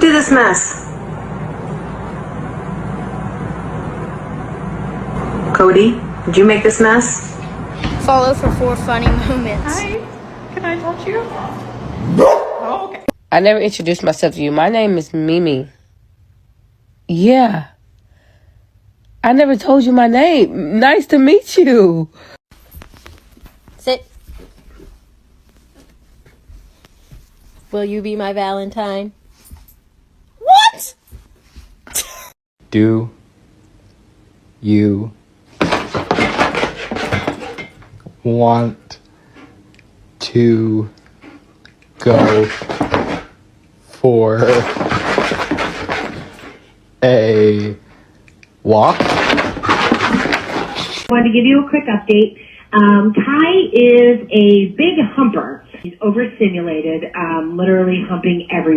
did this mess? Cody, did you make this mess? Follow for 4 funny moments. Hi, can I touch you? Oh, okay. I never introduced myself to you. My name is Mimi. Yeah. I never told you my name. Nice to meet you. Sit. Will you be my Valentine? What? Do you want to go for a walk? Wanted to give you a quick update. Kai is a big humper. He's overstimulated, literally humping everywhere.